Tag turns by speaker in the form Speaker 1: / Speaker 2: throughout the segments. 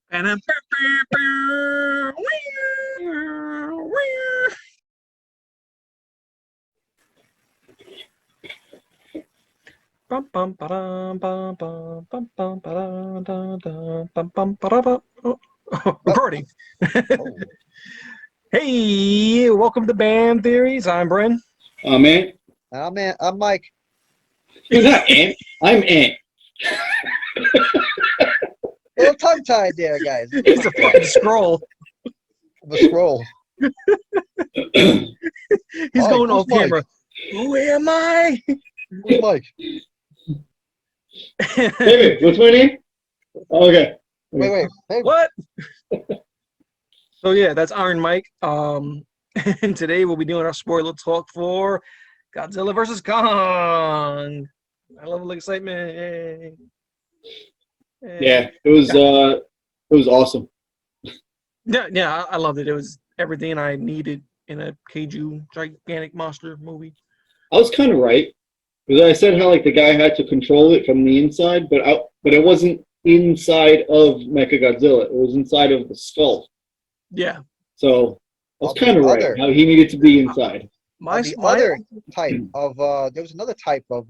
Speaker 1: And then bum bum ba-dum, bum bum bum bum ba-dum, dum, dum, bum bum ba-da-ba. Oh,
Speaker 2: Oh,
Speaker 1: recording.
Speaker 2: oh.
Speaker 1: Hey, welcome to Band Theories. I'm Bren.
Speaker 3: Oh man,
Speaker 2: I'm Mike.
Speaker 3: you're not Ant. I'm Ant.
Speaker 2: A little tongue tied there, guys. A little
Speaker 1: He's a
Speaker 2: tongue
Speaker 1: fucking
Speaker 2: tied.
Speaker 1: scroll.
Speaker 2: The scroll.
Speaker 1: He's
Speaker 2: Mike,
Speaker 1: going
Speaker 2: who's
Speaker 1: off
Speaker 2: Mike?
Speaker 1: camera. Who am I?
Speaker 2: Who's Mike?
Speaker 3: David, what's my name? Okay.
Speaker 2: Wait. Hey,
Speaker 1: What? So yeah, that's Iron Mike. And today we'll be doing our spoiler talk for Godzilla versus Kong. I love the excitement. Yay.
Speaker 3: Yeah,
Speaker 1: Yay.
Speaker 3: it was awesome.
Speaker 1: Yeah, I loved it. It was everything I needed in a kaiju gigantic monster movie.
Speaker 3: I was kind of right because I said how like the guy had to control it from the inside, but it wasn't inside of Mechagodzilla. It was inside of the skull.
Speaker 1: Yeah,
Speaker 3: So I was
Speaker 2: of the
Speaker 3: kind of right
Speaker 2: other,
Speaker 3: how he needed to be inside.
Speaker 1: my my
Speaker 2: other type of there was another type of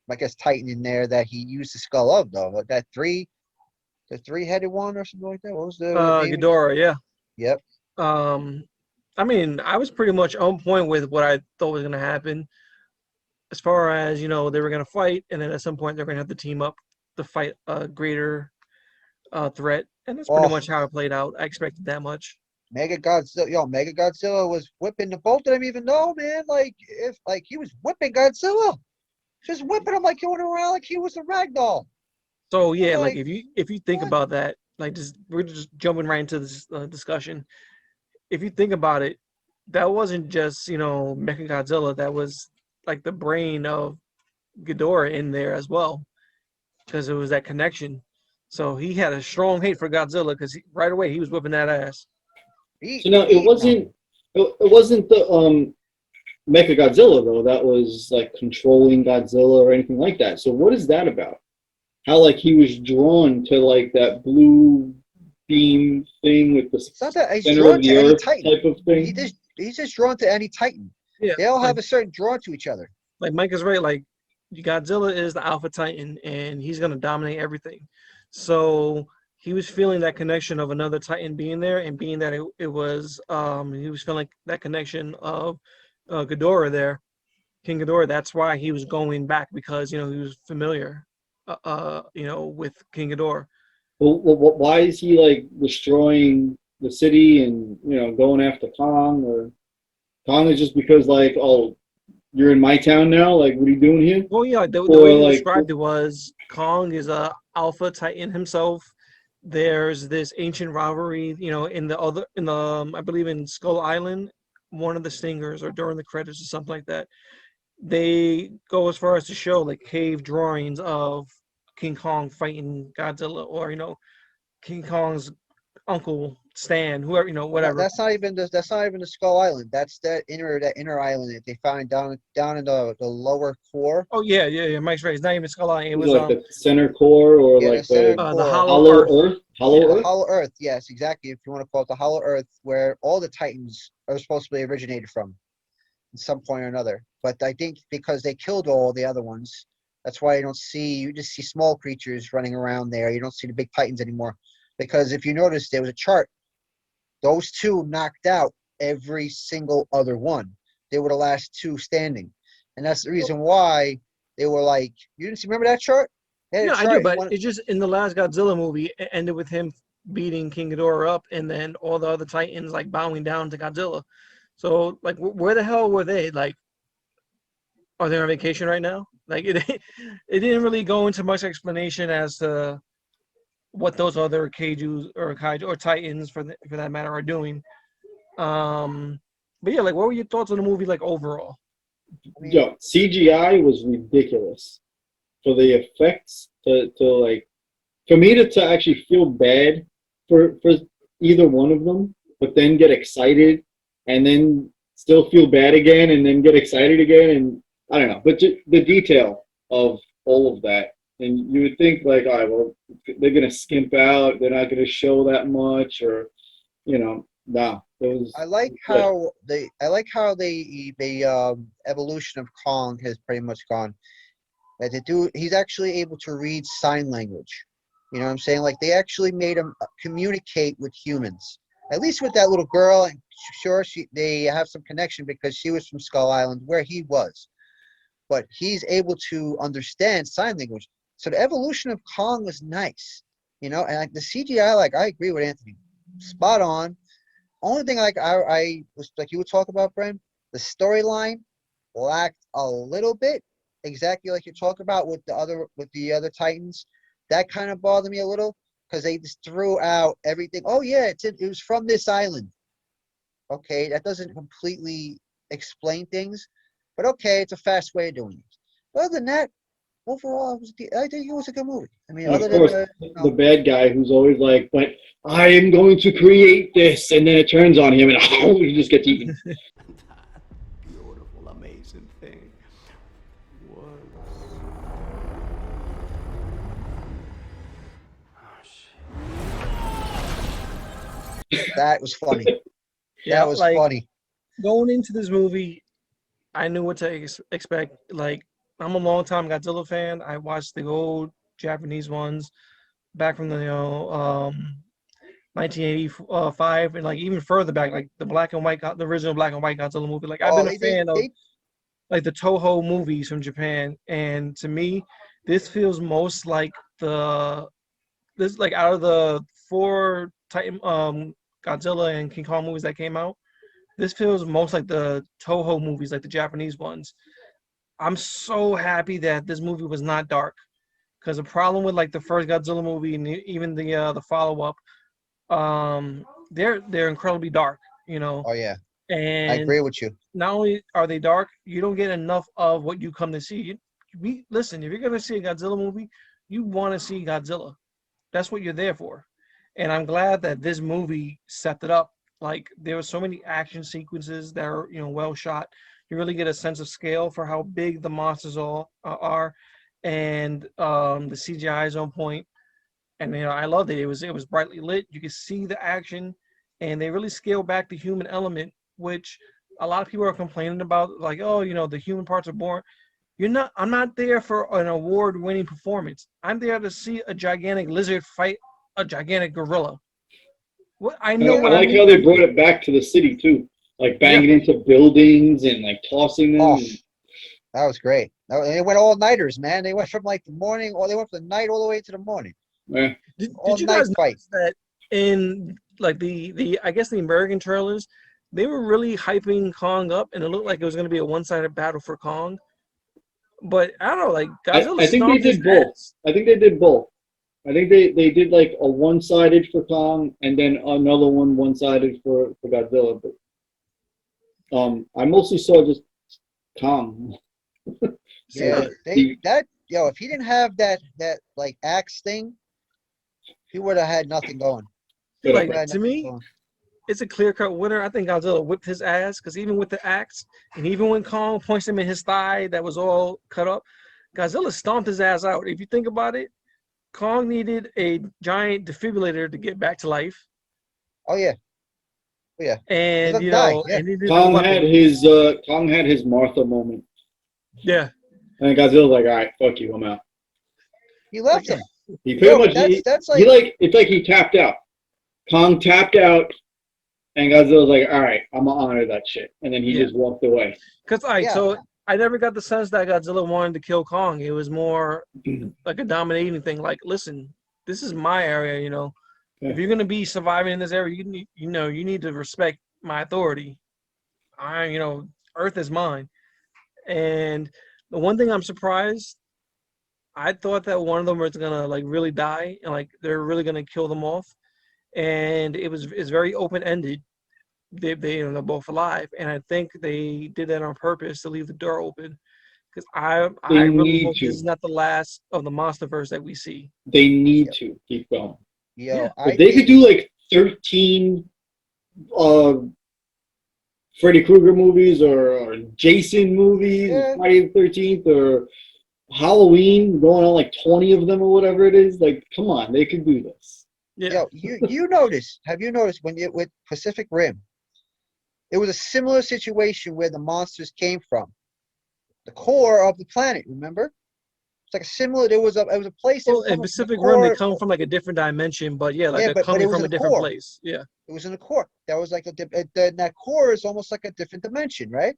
Speaker 2: I guess Titan in there that he used the skull of though. Like that the three-headed one or something like that. What was the name?
Speaker 1: Ghidorah. Yeah.
Speaker 2: Yep.
Speaker 1: Um, I mean, I was pretty much on point with what I thought was gonna happen. As far as they were gonna fight, and then at some point they're gonna have to team up to fight a greater threat, and that's pretty
Speaker 2: Oh,
Speaker 1: much how it played out. I expected that much.
Speaker 2: Mega Godzilla was whipping the both of them even though, man, like he was whipping Godzilla. Just whipping him like going around like he was a ragdoll.
Speaker 1: So
Speaker 2: I'm
Speaker 1: yeah, like
Speaker 2: like,
Speaker 1: if you think
Speaker 2: what?
Speaker 1: about that, like we're just jumping right into this discussion. If you think about it, that wasn't just Mechagodzilla. That was like the brain of Ghidorah in there as well, because it was that connection. So he had a strong hate for Godzilla because right away he was whipping that ass.
Speaker 3: So now it
Speaker 2: Eating
Speaker 3: wasn't
Speaker 2: him.
Speaker 3: it wasn't the Mechagodzilla though that was like controlling Godzilla or anything like that. So what is that about? How like he was drawn to like that blue beam thing with the
Speaker 2: It's not that he's
Speaker 3: center of
Speaker 2: drawn
Speaker 3: the
Speaker 2: to any
Speaker 3: earth
Speaker 2: Titan.
Speaker 3: type of
Speaker 2: He
Speaker 3: thing.
Speaker 2: just he's just drawn to any Titan.
Speaker 1: Yeah,
Speaker 2: They all
Speaker 1: like
Speaker 2: have a certain draw to each other.
Speaker 1: like Mike is right. Like Godzilla is the alpha titan, and he's gonna dominate everything. So he was feeling that connection of another titan being there, and being that it was he was feeling that connection of Ghidorah there, King Ghidorah. That's why he was going back because he was familiar, with King Ghidorah.
Speaker 3: Well, why is he like destroying the city and going after Kong? Or Kong is just because like, oh, you're in my town now, like what are you doing here?
Speaker 1: Well, yeah, the
Speaker 3: Or
Speaker 1: way they
Speaker 3: like,
Speaker 1: described it was Kong is a alpha titan himself. There's this ancient rivalry, in the I believe in Skull Island, one of the stingers or during the credits or something like that. They go as far as to show like cave drawings of King Kong fighting Godzilla, or King Kong's uncle Stan, whoever, whatever.
Speaker 2: That's not even the Skull Island. That's that inner island that they find down in the lower core.
Speaker 1: Oh yeah. Mike's right. It's not even Skull Island. It
Speaker 3: is it
Speaker 1: was
Speaker 3: like the center core or
Speaker 2: Yeah, the
Speaker 3: like
Speaker 2: center
Speaker 1: the
Speaker 2: core.
Speaker 1: Hollow Earth. Yeah.
Speaker 2: The
Speaker 3: Hollow Earth?
Speaker 2: Hollow Earth, yes, exactly. If you want to call it the Hollow Earth, where all the Titans are supposed to be originated from, in some point or another. But I think because they killed all the other ones, that's why you just see small creatures running around there. You don't see the big Titans anymore. Because if you notice, there was a chart. Those two knocked out every single other one. They were the last two standing, and that's the reason why they were like. You didn't remember that chart? They had a
Speaker 1: Yeah, I do,
Speaker 2: chart in
Speaker 1: but
Speaker 2: one.
Speaker 1: it's just in the last Godzilla movie, it ended with him beating King Ghidorah up, and then all the other Titans like bowing down to Godzilla. So, like, where the hell were they? Like, are they on vacation right now? Like, it didn't really go into much explanation as to what those other kaiju or Titans, for that matter, are doing. Um, but yeah, like, what were your thoughts on the movie, like overall?
Speaker 2: I mean,
Speaker 3: Yo, CGI was ridiculous for the effects to like for me to actually feel bad for either one of them, but then get excited and then still feel bad again and then get excited again and I don't know, but the detail of all of that And you would think like, all right, well, they're gonna skimp out. They're not gonna show that much, or nah. It was
Speaker 2: I like
Speaker 3: good.
Speaker 2: how they evolution of Kong has pretty much gone. That the dude, he's actually able to read sign language. You know what I'm saying? Like they actually made him communicate with humans. At least with that little girl, and sure, they have some connection because she was from Skull Island, where he was. But he's able to understand sign language. So the evolution of Kong was nice, and like the CGI, like I agree with Anthony, spot on. Only thing like I was like you would talk about, Brent, the storyline lacked a little bit, exactly like you talk about with the other Titans. That kind of bothered me a little because they just threw out everything. Oh yeah, it was from this island. Okay, that doesn't completely explain things, but okay, it's a fast way of doing it. But other than that, overall, I think it was a good movie. I mean,
Speaker 3: And of
Speaker 2: other than
Speaker 3: course, the bad guy who's always like, "But I am going to create this," and then it turns on him, and he just gets eaten.
Speaker 4: Beautiful, amazing thing was. Oh, shit.
Speaker 2: that was funny.
Speaker 1: Yeah,
Speaker 2: That was
Speaker 1: like
Speaker 2: funny.
Speaker 1: going into this movie, I knew what to expect. Like, I'm a long time Godzilla fan. I watched the old Japanese ones back from the 1985 and like even further back, like the black and white, the original black and white Godzilla movie. Like I've
Speaker 2: Oh,
Speaker 1: been a
Speaker 2: they
Speaker 1: fan of
Speaker 2: they
Speaker 1: like the Toho movies from Japan, and to me, this feels most like this like out of the four Titan Godzilla and King Kong movies that came out. This feels most like the Toho movies, like the Japanese ones. I'm so happy that this movie was not dark, because the problem with like the first Godzilla movie and even the follow up, they're incredibly dark, you know.
Speaker 2: oh yeah, I
Speaker 1: And
Speaker 2: agree with you.
Speaker 1: not only are they dark, you don't get enough of what you come to see. Listen, if you're gonna see a Godzilla movie, you want to see Godzilla. That's what you're there for. And I'm glad that this movie set it up. Like there were so many action sequences that are well shot. You really get a sense of scale for how big the monsters are, and the CGI is on point. And I loved it. It was brightly lit. You could see the action, and they really scaled back the human element, which a lot of people are complaining about. Like, oh, the human parts are boring. You're not. I'm not there for an award-winning performance. I'm there to see a gigantic lizard fight a gigantic gorilla. What I know
Speaker 2: Yeah,
Speaker 3: I
Speaker 1: what I
Speaker 3: like
Speaker 1: need
Speaker 3: how
Speaker 1: to
Speaker 3: they brought
Speaker 1: see.
Speaker 3: it back to the city too, like
Speaker 1: Yeah,
Speaker 3: banging into buildings and like tossing
Speaker 2: oh,
Speaker 3: them.
Speaker 2: that was great. They went all nighters, man. They went from like the morning, or they went from the night all the way to the morning.
Speaker 3: Eh.
Speaker 2: All
Speaker 1: did you
Speaker 2: night
Speaker 1: guys
Speaker 2: fight.
Speaker 1: notice that in like the I guess the American trailers, they were really hyping Kong up, and it looked like it was going to be a one-sided battle for Kong. But I don't know, like Godzilla
Speaker 3: I think they
Speaker 1: stomped his
Speaker 3: did both.
Speaker 1: ass.
Speaker 3: I think they did both. I think they did like a one-sided for Kong and then another one-sided for Godzilla. But I mostly saw just Kong.
Speaker 2: Yeah,
Speaker 1: See,
Speaker 2: if he didn't have that like axe thing, he would have had nothing going.
Speaker 3: But
Speaker 2: He would
Speaker 1: like
Speaker 2: have had
Speaker 1: to
Speaker 2: nothing
Speaker 1: me,
Speaker 2: going.
Speaker 1: it's a clear-cut winner. I think Godzilla whipped his ass because even with the axe, and even when Kong punched him in his thigh that was all cut up, Godzilla stomped his ass out. If you think about it, Kong needed a giant defibrillator to get back to life,
Speaker 2: Oh yeah, oh yeah. He's
Speaker 1: and
Speaker 2: gonna die. Yeah,
Speaker 1: and he needed a weapon.
Speaker 3: Kong had his Martha moment,
Speaker 1: Yeah,
Speaker 3: and Godzilla's like, all right, fuck you, I'm out.
Speaker 2: he
Speaker 1: like
Speaker 2: left him.
Speaker 3: He pretty
Speaker 2: Yo,
Speaker 3: much
Speaker 2: that's
Speaker 3: he
Speaker 2: like
Speaker 3: like it's like he tapped out. Kong tapped out, and Godzilla's like, all right, I'm gonna honor that shit, and then he
Speaker 1: yeah.
Speaker 3: just walked away.
Speaker 1: Because
Speaker 2: yeah,
Speaker 1: so I never got the sense that Godzilla wanted to kill Kong. It was more like a dominating thing. Like, listen, this is my area. If
Speaker 3: Yeah.
Speaker 1: you're gonna be surviving in this area, you need to respect my authority. Earth is mine. And the one thing I'm surprised, I thought that one of them was gonna like really die and like they're really gonna kill them off. And it's very open ended. They're both alive, and I think they did that on purpose to leave the door open. Because I
Speaker 3: They
Speaker 1: really
Speaker 3: need
Speaker 1: hope this is
Speaker 3: to.
Speaker 1: not the last of the MonsterVerse that we see.
Speaker 3: They need
Speaker 2: yo,
Speaker 3: to keep going.
Speaker 1: Yeah,
Speaker 3: If
Speaker 2: I
Speaker 3: they could
Speaker 2: think
Speaker 3: do like 13 uh, Freddy Krueger movies or Jason movies,
Speaker 2: yeah,
Speaker 3: Friday the 13th, or Halloween going on like 20 of them or whatever it is. Like, come on, they could do this.
Speaker 1: Yeah.
Speaker 2: Yo, you notice? Have you noticed when you with Pacific Rim? It was a similar situation where the monsters came from, the core of the planet. Remember? It's like a similar. It was a place they
Speaker 1: Well,
Speaker 2: were
Speaker 1: in
Speaker 2: coming from the
Speaker 1: Pacific Rim, they
Speaker 2: core.
Speaker 1: come from like a different dimension, but yeah, like
Speaker 2: Yeah,
Speaker 1: they're
Speaker 2: but it
Speaker 1: coming
Speaker 2: was
Speaker 1: from
Speaker 2: in
Speaker 1: a
Speaker 2: the
Speaker 1: different
Speaker 2: core.
Speaker 1: place. Yeah.
Speaker 2: It was in the core. That was like that core is almost like a different dimension, right?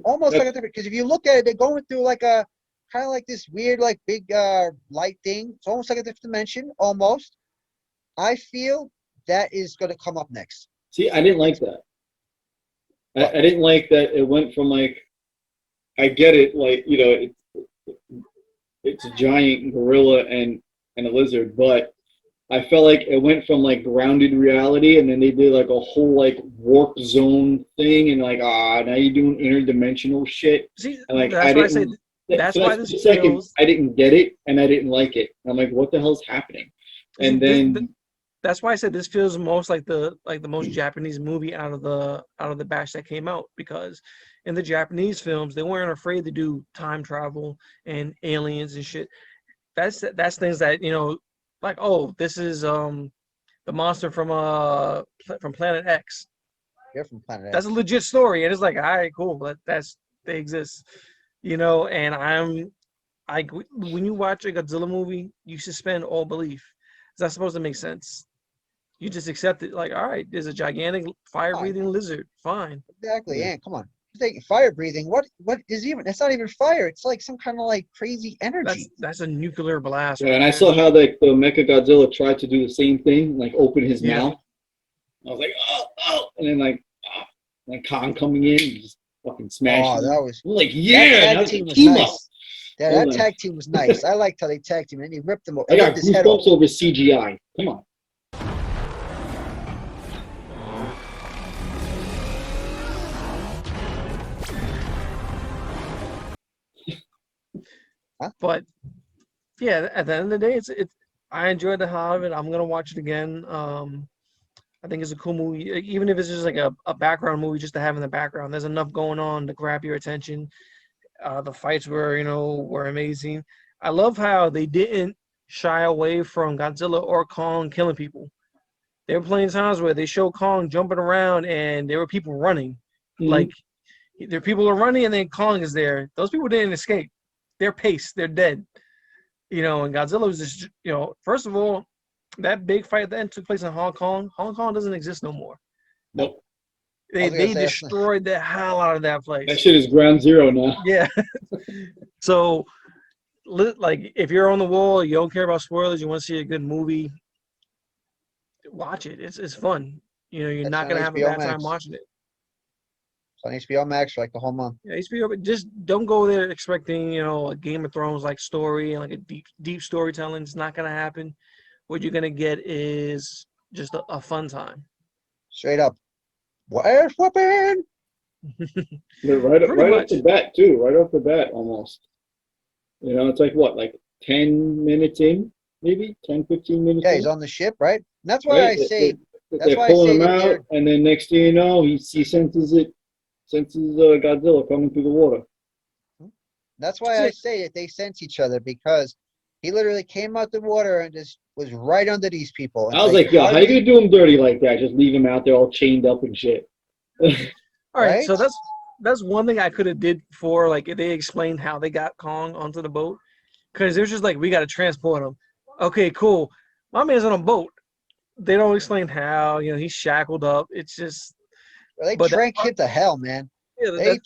Speaker 2: Almost like a
Speaker 3: That's,
Speaker 2: different. Because if you look at it, they're going through like a kind of like this weird, like big light thing. It's almost like a different dimension, almost. I feel that is going to come up next.
Speaker 3: see, I didn't like that.
Speaker 2: What?
Speaker 3: I didn't like that it went from like, I get it, like, it's a giant gorilla and a lizard, but I felt like it went from like grounded reality, and then they did like a whole like warp zone thing, and like now you're doing interdimensional shit,
Speaker 1: See,
Speaker 3: and like I
Speaker 1: that's why I say
Speaker 3: didn't.
Speaker 1: that's
Speaker 3: For that
Speaker 1: why this
Speaker 3: split second,
Speaker 1: feels.
Speaker 3: I didn't get it, and I didn't like it. I'm like, what the hell's happening?
Speaker 1: See,
Speaker 3: And then
Speaker 1: that's why I said this feels most like the most Japanese movie out of the batch that came out, because in the Japanese films they weren't afraid to do time travel and aliens and shit. That's things that like, oh, this is the monster from Planet X.
Speaker 2: You're from Planet
Speaker 1: That's a
Speaker 2: X.
Speaker 1: legit story, and it's like, all right, cool, but they exist, and when you watch a Godzilla movie, you suspend all belief. It's not supposed to make sense. You just accept it, like, all right, there's a gigantic
Speaker 2: Fine,
Speaker 1: fire-breathing lizard. Fine.
Speaker 2: exactly.
Speaker 3: yeah.
Speaker 2: And come on, you think fire breathing? What is even? It's not even fire. It's like some kind of like crazy
Speaker 1: That's
Speaker 2: energy.
Speaker 1: that's a nuclear blast
Speaker 3: Yeah,
Speaker 1: right
Speaker 3: and I
Speaker 1: there.
Speaker 3: saw how like the Mecha Godzilla tried to do the same thing, like open his
Speaker 1: Yeah.
Speaker 3: mouth. I was like, oh, and then like Kong coming in and just fucking smashing
Speaker 2: Oh,
Speaker 3: him.
Speaker 2: that was
Speaker 3: I'm like,
Speaker 2: that
Speaker 3: yeah,
Speaker 2: tag
Speaker 3: now it's a
Speaker 2: team was
Speaker 3: team up.
Speaker 2: nice. Yeah,
Speaker 3: I was
Speaker 2: that
Speaker 3: like,
Speaker 2: tag team was nice. I liked how they tagged him, and he ripped him.
Speaker 3: I
Speaker 2: Ripped
Speaker 3: got
Speaker 2: his head off.
Speaker 3: goosebumps over CGI. Come on.
Speaker 1: But yeah, at the end of the day, it's I enjoyed the hell of it. I'm gonna watch it again. I think it's a cool movie, even if it's just like a background movie, just to have in the background. There's enough going on to grab your attention. The fights were amazing. I love how they didn't shy away from Godzilla or Kong killing people. There were plenty of times where they show Kong jumping around and there were people running.
Speaker 3: Mhm.
Speaker 1: Like, there people are running and then Kong is there. Those people didn't escape. They're paced. They're dead. And Godzilla was just, first of all, that big fight then took place in Hong Kong. Hong Kong doesn't exist no more.
Speaker 3: Nope.
Speaker 2: I
Speaker 1: They
Speaker 2: was gonna
Speaker 1: they
Speaker 2: say
Speaker 1: destroyed the hell out of that
Speaker 3: That
Speaker 1: place.
Speaker 3: shit is ground zero now.
Speaker 1: Yeah. So, like, if you're on the wall, you don't care about spoilers, you want to see a good movie, watch it. It's fun. You're
Speaker 2: that's
Speaker 1: not
Speaker 2: on
Speaker 1: gonna have a
Speaker 2: HBO
Speaker 1: bad time
Speaker 2: Max.
Speaker 1: watching it.
Speaker 2: It's on HBO Max for like the whole month.
Speaker 1: Yeah, HBO, but just don't go there expecting, a Game of Thrones like story and like a deep storytelling. It's not gonna happen. What you're gonna get is just a fun time.
Speaker 2: Straight up. Where's weapon?
Speaker 3: Right,
Speaker 1: Pretty
Speaker 3: right off
Speaker 1: much.
Speaker 3: the bat too. Right off the bat, almost. It's like what, like 10 minutes in, maybe 10, 15 minutes
Speaker 2: Yeah, he's
Speaker 3: in,
Speaker 2: on the ship, right? And that's why
Speaker 3: right?
Speaker 2: I say. That's
Speaker 3: They're
Speaker 2: why I
Speaker 3: pulling
Speaker 2: say
Speaker 3: him
Speaker 2: that
Speaker 3: out,
Speaker 2: they're.
Speaker 3: and then next thing you know, he senses Godzilla coming through the water.
Speaker 2: That's
Speaker 1: That's
Speaker 2: why I
Speaker 1: it.
Speaker 2: say that they sense each other because he literally came out the water and just was right under these people. And
Speaker 3: I
Speaker 2: it's
Speaker 3: was
Speaker 2: like,
Speaker 3: like, yo,
Speaker 2: how
Speaker 3: how
Speaker 2: did
Speaker 3: you gonna
Speaker 2: he?
Speaker 3: do him dirty like that? Just leave him out there all chained up and shit.
Speaker 1: All right,
Speaker 2: Right?
Speaker 1: so that's one thing I could have did for, like, if they explained how they got Kong onto the boat, because they're just like, we got to transport him. Okay, cool. My man's on a boat. They don't explain how. He's shackled up. It's just,
Speaker 2: They
Speaker 1: but that
Speaker 2: tranked him to hell, man.
Speaker 1: yeah,
Speaker 2: They.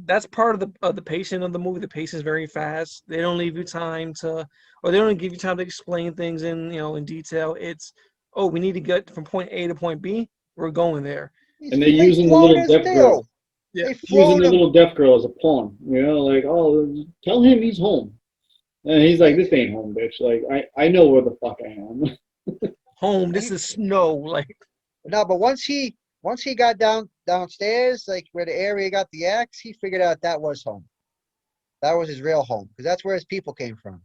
Speaker 1: that's part of the pacing of the movie. The pace is very fast. They don't leave you time to, or they don't give you time to explain things in detail. It's, oh, we need to get from point A to point B. We're going there.
Speaker 3: And they're
Speaker 2: They
Speaker 3: using the
Speaker 2: flown
Speaker 3: little
Speaker 2: his
Speaker 3: deaf girl.
Speaker 2: tail.
Speaker 1: Yeah.
Speaker 2: They
Speaker 3: Using
Speaker 2: flown
Speaker 3: the
Speaker 2: him.
Speaker 3: little deaf girl as a pawn. Like, oh, tell him he's home. And he's like,
Speaker 2: Right?
Speaker 3: this ain't home, bitch. Like, I know where the fuck I am.
Speaker 1: Home.
Speaker 2: And
Speaker 1: This is snow. Like,
Speaker 2: no, but once he got downstairs, like where the area got the axe, he figured out that was home. That was his real home because that's where his people came from.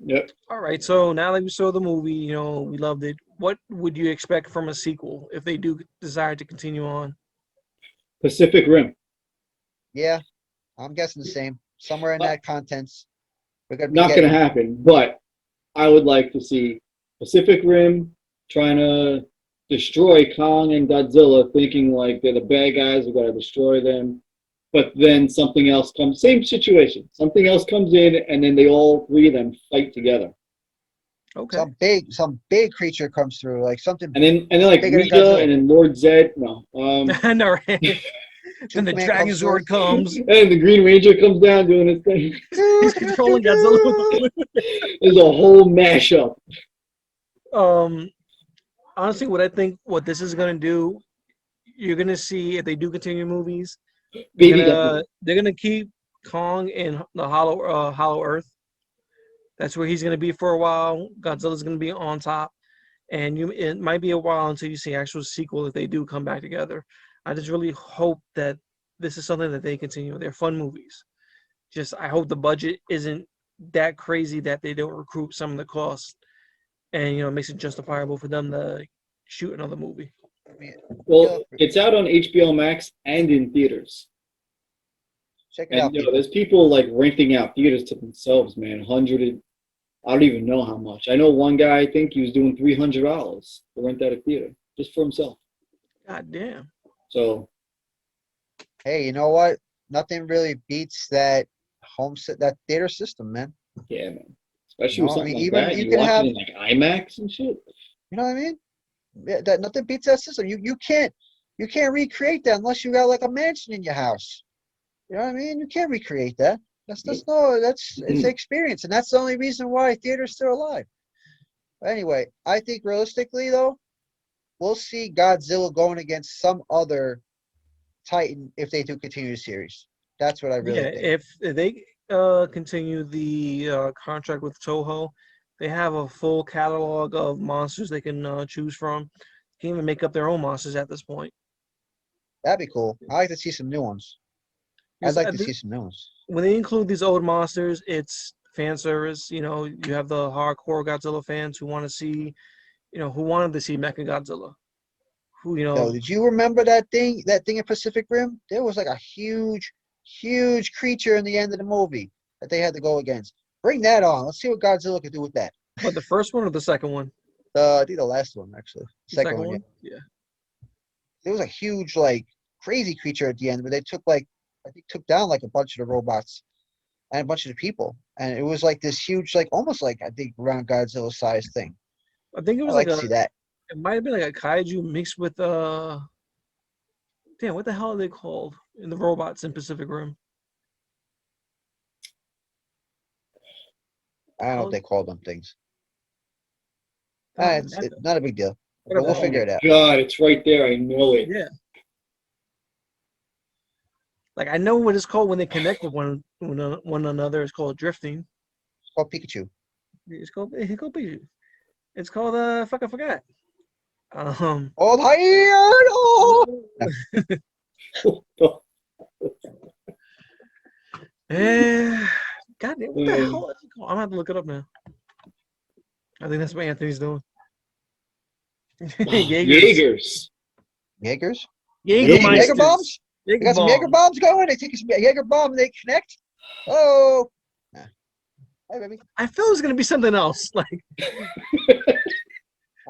Speaker 3: Yep.
Speaker 1: all right. So now that we saw the movie, we loved it. What would you expect from a sequel if they do desire to continue on?
Speaker 3: Pacific Rim.
Speaker 2: Yeah, I'm guessing the same somewhere in that contents, we're gonna be
Speaker 3: Not going to
Speaker 2: getting.
Speaker 3: happen, but I would like to see Pacific Rim trying to destroy Kong and Godzilla, thinking like they're the bad guys, we got to destroy them. But then something else comes, same situation. Something else comes in, and then they all three of them fight together.
Speaker 1: Okay.
Speaker 2: Some big creature comes through, like something
Speaker 3: And then like
Speaker 2: bigger than
Speaker 3: Rita
Speaker 2: Godzilla.
Speaker 3: and then Lord Zed. No.
Speaker 1: I know, right? Then the
Speaker 2: Superman
Speaker 1: Dragon
Speaker 2: comes through.
Speaker 1: Sword comes.
Speaker 3: And the Green Ranger comes down doing his thing.
Speaker 1: He's controlling Godzilla with the flute.
Speaker 3: There's a whole mashup.
Speaker 1: Honestly, what I think what this is gonna do, you're gonna see if they do continue movies,
Speaker 3: Baby Godzilla.
Speaker 1: they're gonna keep Kong in the Hollow Earth. That's where he's gonna be for a while. Godzilla's gonna be on top, and it might be a while until you see actual sequel if they do come back together. I just really hope that this is something that they continue. They're fun movies. Just I hope the budget isn't that crazy that they don't recoup some of the costs, and it makes it justifiable for them to shoot another movie.
Speaker 2: I mean,
Speaker 3: Well, it's out on HBO Max and in theaters.
Speaker 2: check it out,
Speaker 3: And
Speaker 2: people.
Speaker 3: there's people like renting out theaters to themselves, man. I don't even know how much. I know one guy, I think he was doing $300 to rent out a theater just for himself.
Speaker 1: God damn.
Speaker 3: So
Speaker 2: Hey, you know what? Nothing really beats that that theater system, man.
Speaker 3: yeah, man. Especially with
Speaker 2: I
Speaker 3: something
Speaker 2: mean,
Speaker 3: like
Speaker 2: even
Speaker 3: that,
Speaker 2: you
Speaker 3: you
Speaker 2: can
Speaker 3: watch
Speaker 2: have,
Speaker 3: it in like IMAX and shit.
Speaker 2: you know what I mean? Yeah, that nothing beats that system. You can't recreate that unless you got like a mansion in your house. You know what I mean? You can't recreate that. That's it's the experience, and that's the only reason why theater's still alive. But anyway, I think realistically though, we'll see Godzilla going against some other Titan if they do continue the series. That's what I really
Speaker 1: Yeah,
Speaker 2: think.
Speaker 1: if they continue the contract with Toho, they have a full catalog of monsters they can choose from. They can even make up their own monsters at this point.
Speaker 2: That'd be cool. I'd like to see some new ones. I'd
Speaker 1: Because
Speaker 2: like to see some new ones.
Speaker 1: when they include these old monsters, it's fan service. You have the hardcore Godzilla fans who want to see, who wanted to see Mecha Godzilla. Who,
Speaker 2: Yo, did you remember that thing? That thing in Pacific Rim? There was like a huge creature in the end of the movie that they had to go against. Bring that on. Let's see what Godzilla could do with that.
Speaker 1: but the first one or the second one?
Speaker 2: I think the last one actually.
Speaker 1: The
Speaker 2: Second
Speaker 1: second
Speaker 2: one, yeah.
Speaker 1: one? Yeah.
Speaker 2: There was a huge, like, crazy creature at the end, but they took like I think took down like a bunch of the robots and a bunch of the people, and it was like this huge, like almost like I think around Godzilla size thing.
Speaker 1: I think it
Speaker 2: I'd
Speaker 1: was
Speaker 2: like
Speaker 1: like
Speaker 2: to see that.
Speaker 1: it might have been like a kaiju mixed with damn, what the hell are they called in the robots in Pacific Rim?
Speaker 2: I don't know
Speaker 1: Hell,
Speaker 2: what they call them things.
Speaker 1: they're not
Speaker 2: It's
Speaker 1: Mecha.
Speaker 2: not a big deal,
Speaker 1: What are
Speaker 2: but we'll
Speaker 1: they
Speaker 3: Oh
Speaker 1: called?
Speaker 2: figure
Speaker 3: my
Speaker 2: it out.
Speaker 3: God, it's right there. I know it.
Speaker 1: Yeah. Like I know what it's called when they connect with one another. It's called drifting.
Speaker 2: It's called Pikachu.
Speaker 1: It's called Pikachu. It's called fuck I forgot.
Speaker 2: Oh, hi!
Speaker 1: eh, God damn, what the hell is it called? I'm gonna have to look it up now. I think that's what Anthony's doing. Jaegers.
Speaker 3: Jaegers.
Speaker 2: Jaegers? Jaeger
Speaker 1: Jägermeisters.
Speaker 2: bombs? They
Speaker 1: Jaeger
Speaker 2: got some Jaeger
Speaker 1: bomb.
Speaker 2: bombs going. They take a Jaeger bomb and they connect. Oh, nah. Hey, baby.
Speaker 1: I feel it's gonna be something else. Like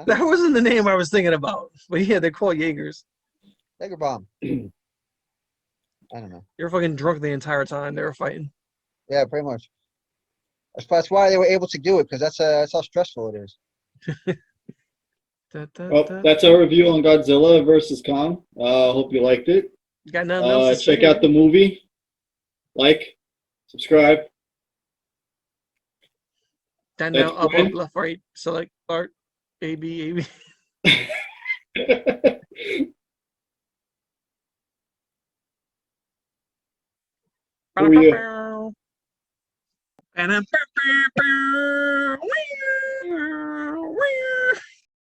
Speaker 1: that wasn't the name I was thinking about. But yeah, they're called Jaegers.
Speaker 2: Jaeger bomb. I don't know.
Speaker 1: You're fucking drunk the entire time they were fighting.
Speaker 2: Yeah, pretty much. That's why they were able to do it, because that's how stressful it is.
Speaker 3: Well, that's our review on Godzilla versus Kong. Hope you liked it.
Speaker 1: Got nothing else to
Speaker 3: Check
Speaker 1: say.
Speaker 3: out the movie. Like, subscribe.
Speaker 1: Down,
Speaker 3: That's
Speaker 1: down, up,
Speaker 3: Gwen.
Speaker 1: up, left, right, select, start, A, B, A, B.
Speaker 3: Who are you?
Speaker 1: And then